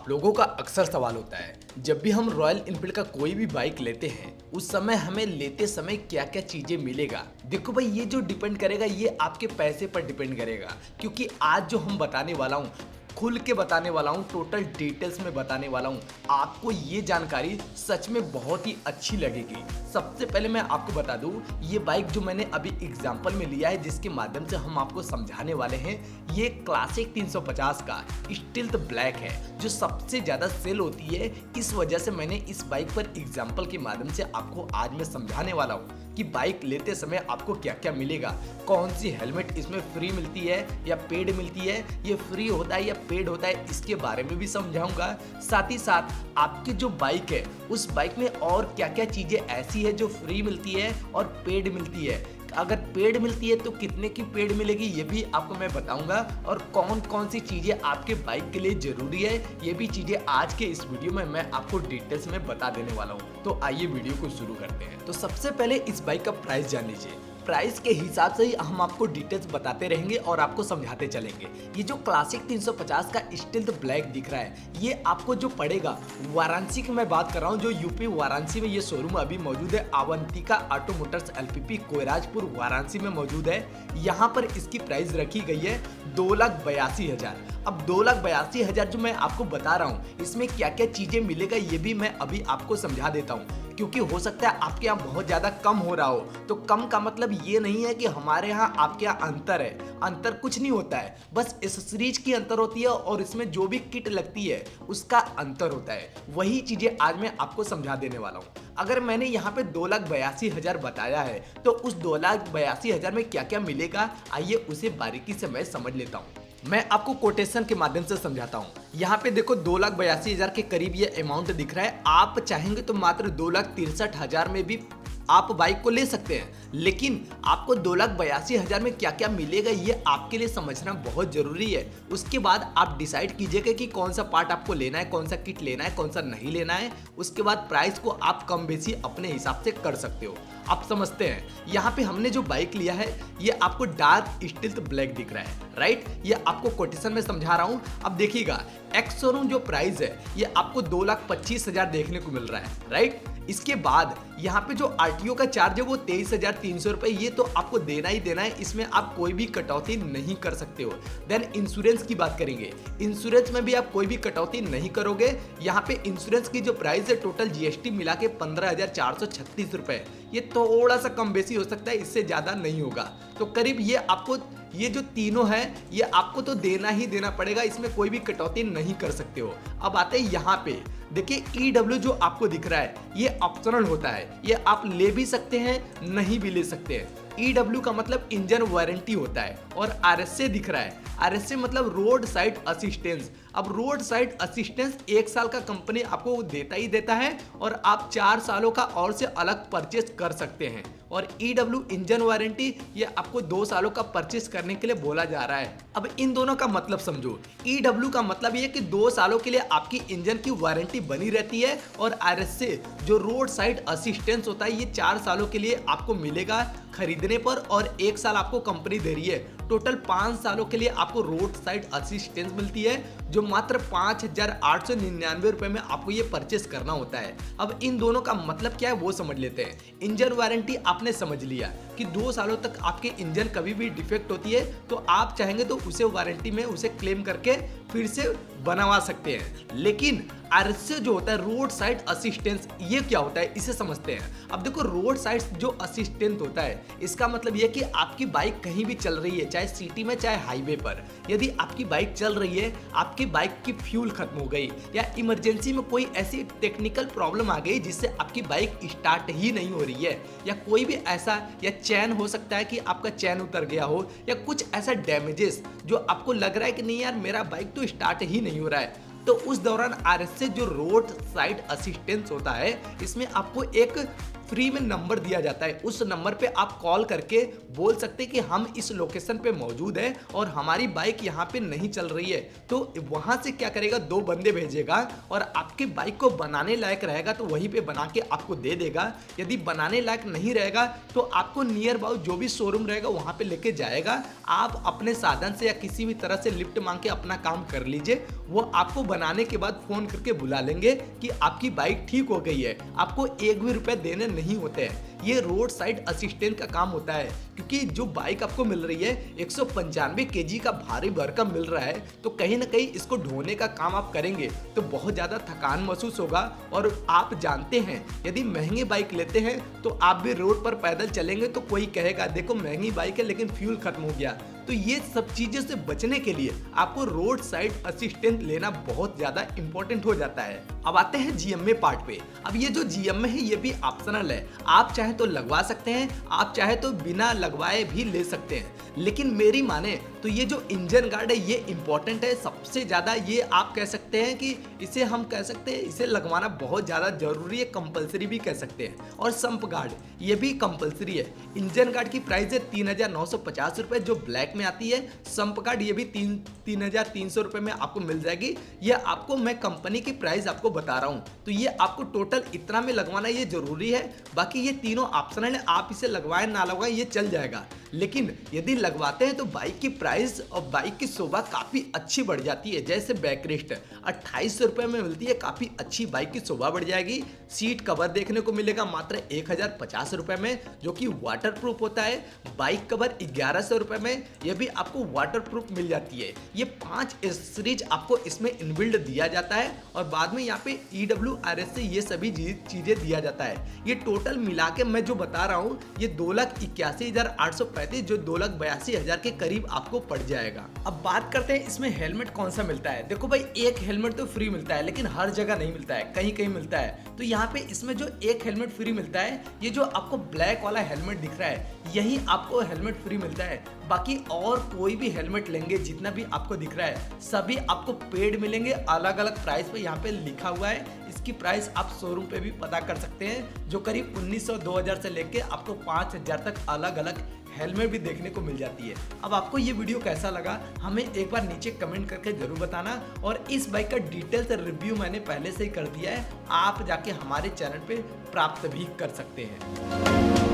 आप लोगों का अक्सर सवाल होता है, जब भी हम रॉयल इनफील्ड का कोई भी बाइक लेते हैं उस समय हमें लेते समय क्या क्या चीजें मिलेगा। देखो भाई, ये जो डिपेंड करेगा ये आपके पैसे पर डिपेंड करेगा, क्योंकि आज जो हम बताने वाला हूँ खुल के बताने वाला हूँ, टोटल डिटेल्स में बताने वाला हूँ। आपको ये जानकारी सच में बहुत ही अच्छी लगेगी। सबसे पहले मैं आपको बता दूं, ये बाइक जो मैंने अभी एग्जांपल में लिया है जिसके माध्यम से हम आपको समझाने वाले हैं, ये क्लासिक 350 का स्टील्थ ब्लैक है जो सबसे ज़्यादा सेल होती है। इस वजह से मैंने इस बाइक पर एग्जांपल के माध्यम से आपको आज मैं समझाने वाला हूँ कि बाइक लेते समय आपको क्या क्या मिलेगा, कौन सी हेलमेट इसमें फ्री मिलती है या पेड मिलती है, ये फ्री होता है या पेड होता है, इसके बारे में भी समझाऊंगा। साथ ही साथ आपकी जो बाइक है उस बाइक में और क्या क्या चीज़ें ऐसी है जो फ्री मिलती है और पेड मिलती है। अगर पेड मिलती है तो कितने की पेड मिलेगी ये भी आपको मैं बताऊंगा, और कौन कौन सी चीज़ें आपके बाइक के लिए ज़रूरी है ये भी चीज़ें आज के इस वीडियो में मैं आपको डिटेल्स में बता देने वाला हूं। तो आइए वीडियो को शुरू करते हैं। तो सबसे पहले इस बाइक का प्राइस जान लीजिए। प्राइस के हिसाब से ही हम आपको डिटेल्स बताते रहेंगे और आपको समझाते चलेंगे। ये जो क्लासिक 350 का स्टील्थ ब्लैक दिख रहा है ये आपको जो पड़ेगा, वाराणसी की मैं बात कर रहा हूँ, जो यूपी वाराणसी में ये शोरूम अभी मौजूद है। Avantika auto motors LPP Koirajpur Varanasi में मौजूद है। यहाँ पर इसकी प्राइस रखी गई है 2,82,000। अब 2,82,000 जो मैं आपको बता रहा हूँ इसमें क्या क्या चीजें मिलेगा ये भी मैं अभी आपको समझा देता हूँ, क्योंकि हो सकता है आपके यहाँ बहुत ज़्यादा कम हो रहा हो। तो कम का मतलब ये नहीं है कि हमारे यहाँ आपके यहाँ अंतर है, अंतर कुछ नहीं होता है, बस एसेसरीज की अंतर होती है और इसमें जो भी किट लगती है उसका अंतर होता है। वही चीज़ें आज मैं आपको समझा देने वाला हूँ। अगर मैंने यहाँ पे 2,82,000 बताया है तो उस 2,82,000 में क्या क्या मिलेगा आइए उसे बारीकी से मैं समझ लेता हूँ। मैं आपको कोटेशन के माध्यम से समझाता हूँ। यहाँ पे देखो 2,82,000 के करीब ये अमाउंट दिख रहा है। आप चाहेंगे तो मात्र 2,63,000 में भी आप बाइक को ले सकते हैं, लेकिन आपको 2,82,000 में क्या क्या मिलेगा ये आपके लिए समझना बहुत जरूरी है। उसके बाद आप डिसाइड कीजिएगा कि कौन सा पार्ट आपको लेना है, कौन सा किट लेना है, कौन सा नहीं लेना है। उसके बाद प्राइस को आप कम बेसी अपने हिसाब से कर सकते हो। आप समझते हैं, यहाँ पे हमने जो बाइक लिया है ये आपको डार्क स्टील्थ ब्लैक दिख रहा है, राइट। ये आपको कोटेशन में समझा रहा हूँ। अब देखिएगा, एक्स शोरूम जो प्राइस है ये आपको 2,25,000 देखने को मिल रहा है, राइट। इसके बाद यहाँ पे जो आरटीओ का चार्ज है वो 23,300 रुपये, ये तो आपको देना ही देना है, इसमें आप कोई भी कटौती नहीं कर सकते हो। देन इंश्योरेंस की बात करेंगे, इंश्योरेंस में भी आप कोई भी कटौती नहीं करोगे। यहाँ पे इंश्योरेंस की जो प्राइस है टोटल जीएसटी मिला के 15,436 रुपये, ये थोड़ा सा कम बेसी हो सकता है, इससे ज़्यादा नहीं होगा। तो करीब ये आपको ये जो तीनों है ये आपको तो देना ही देना पड़ेगा, इसमें कोई भी कटौती नहीं कर सकते हो। अब आते हैं यहाँ पे, देखिए ईडब्ल्यू जो आपको दिख रहा है ये ऑप्शनल होता है, ये आप ले भी सकते हैं नहीं भी ले सकते हैं। ईडब्ल्यू का मतलब इंजन वारंटी होता है, और आरएसए दिख रहा है, आरएसए मतलब रोड साइड असिस्टेंस। अब रोड साइड असिस्टेंस 1 साल का कंपनी आपको देता ही देता है, और आप 4 सालों का और से अलग परचेस कर सकते हैं। और ईडब्ल्यू इंजन वारंटी ये आपको 2 सालों का परचेस करने के लिए बोला जा रहा है। अब इन दोनों का मतलब समझो, ईडब्ल्यू का मतलब ये कि 2 सालों के लिए आपकी इंजन की वारंटी बनी रहती है, और आरएसए जो रोड साइड असिस्टेंस होता है ये 4 सालों के लिए आपको मिलेगा खरीदने पर, और 1 साल आपको कंपनी दे रही है। टोटल 5 सालों के लिए आपको रोड साइड असिस्टेंस मिलती है, जो मात्र 5,899 रुपए में आपको ये परचेस करना होता है। अब इन दोनों का मतलब क्या है वो समझ लेते हैं। इंजन वारंटी आपने समझ लिया कि 2 सालों तक आपके इंजन कभी भी डिफेक्ट होती है तो आप चाहेंगे तो उसे वारंटी में उसे क्लेम करके फिर से बनवा सकते हैं। लेकिन आरएसए जो होता है रोड साइड असिस्टेंस, ये क्या होता है इसे समझते हैं। अब देखो, रोड साइड जो असिस्टेंट होता है इसका मतलब ये कि आपकी बाइक कहीं भी चल रही है, चाहे सिटी में चाहे हाईवे पर, यदि आपकी बाइक चल रही है, आपकी बाइक की फ्यूल खत्म हो गई या इमरजेंसी में कोई ऐसी टेक्निकल प्रॉब्लम आ गई जिससे आपकी बाइक स्टार्ट ही नहीं हो रही है, या कोई भी ऐसा, या चैन हो सकता है कि आपका चैन उतर गया हो, या कुछ ऐसा डैमेजेस जो आपको लग रहा है कि नहीं यार मेरा बाइक तो स्टार्ट ही नहीं हो रहा है, तो उस दौरान आरएसए जो रोड साइड असिस्टेंस होता है इसमें आपको एक फ्री में नंबर दिया जाता है। उस नंबर पे आप कॉल करके बोल सकते हैं कि हम इस लोकेशन पे मौजूद है और हमारी बाइक यहाँ पे नहीं चल रही है। तो वहां से क्या करेगा, 2 बंदे भेजेगा और आपके बाइक को बनाने लायक रहेगा तो वहीं पे बना के आपको दे देगा। यदि बनाने लायक नहीं रहेगा तो आपको नियर अबाउट जो भी शोरूम रहेगा वहां पे लेके जाएगा। आप अपने साधन से या किसी भी तरह से लिफ्ट मांग के अपना काम कर लीजिए। वो आपको बनाने के बाद फोन करके बुला लेंगे कि आपकी बाइक ठीक हो गई है। आपको एक भी रुपए देने नहीं होते हैं। ये रोड साइड असिस्टेंट का काम होता है, क्योंकि जो बाइक आपको मिल रही है 195 केजी का भारी भरकम मिल रहा है, तो कहीं ना कहीं इसको ढोने का काम आप करेंगे तो बहुत ज़्यादा थकान महसूस होगा। और आप जानते हैं यदि महंगी बाइक लेते हैं तो आप भी रोड पर पैदल चलेंगे तो कोई कहेगा देखो महंगी बाइक है लेकिन फ्यूल खत्म हो गया। तो ये सब चीज़ों से बचने के लिए आपको रोड साइड असिस्टेंट लेना बहुत ज़्यादा इंपॉर्टेंट हो जाता है। अब आते हैं जीएमए पार्ट पे। अब ये जो जीएमए है ये भी ऑप्शनल है, आप चाहे तो लगवा सकते हैं, आप चाहे तो बिना लगवाए भी ले सकते हैं। लेकिन मेरी माने तो ये जो इंजन गार्ड है ये इंपॉर्टेंट है सबसे ज़्यादा। ये आप कह सकते हैं कि इसे हम कह सकते हैं इसे लगवाना बहुत ज़्यादा जरूरी है, कंपलसरी भी कह सकते हैं। और संप गार्ड ये भी कंपलसरी है। इंजन गार्ड की प्राइस है 3,950 रुपये जो ब्लैक में आती है। संप गार्ड ये भी 3,300 रुपये में आपको मिल जाएगी। ये आपको मैं कंपनी की प्राइस आपको बता रहा हूँ। तो ये आपको टोटल इतना में लगवाना ये जरूरी है। बाकी ये तीनों ऑप्शनल है, आप इसे लगवाएं ना लगवाएं ये चल जाएगा। लेकिन यदि लगवाते हैं तो बाइक की प्राइस और बाइक की शोभा काफ़ी अच्छी बढ़ जाती है। जैसे बैकरेस्ट 2800 रुपये में मिलती है, काफ़ी अच्छी बाइक की शोभा बढ़ जाएगी। सीट कवर देखने को मिलेगा मात्र 1,050 रुपये में जो कि वाटर प्रूफ होता है। बाइक कवर 1,100 रुपये में, यह भी आपको वाटर प्रूफ मिल जाती है। ये 5 सीरीज आपको इसमें इनबिल्ड दिया जाता है और बाद में यहाँ पे EWRS से ये सभी चीज़ें दिया जाता है। ये टोटल मिला के मैं जो बता रहा हूँ ये 2,81,835 जो 2,82,000 के करीब आपको पड़ जाएगा। अब बात करते हैं इसमें हेलमेट कौन सा मिलता है। देखो भाई एक हेलमेट तो फ्री मिलता है लेकिन हर जगह नहीं मिलता है, कहीं कहीं मिलता है। तो यहाँ पे इसमें जो एक हेलमेट फ्री मिलता है, ये जो आपको ब्लैक वाला हेलमेट दिख रहा है यही आपको हेलमेट फ्री मिलता है। बाकी और कोई भी हेलमेट लेंगे जितना भी आपको दिख रहा है सभी आपको पेड मिलेंगे, अलग अलग प्राइस पे यहाँ पे लिखा हुआ है। इसकी प्राइस आप शोरूम पे भी पता कर सकते हैं जो करीब 1,900-2,000 से लेके आपको 5,000 तक अलग अलग हेलमेट भी देखने को मिल जाती है। अब आपको ये वीडियो कैसा लगा हमें एक बार नीचे कमेंट करके जरूर बताना। और इस बाइक का डिटेल्स रिव्यू मैंने पहले से ही कर दिया है, आप जाके हमारे चैनल पे प्राप्त भी कर सकते हैं।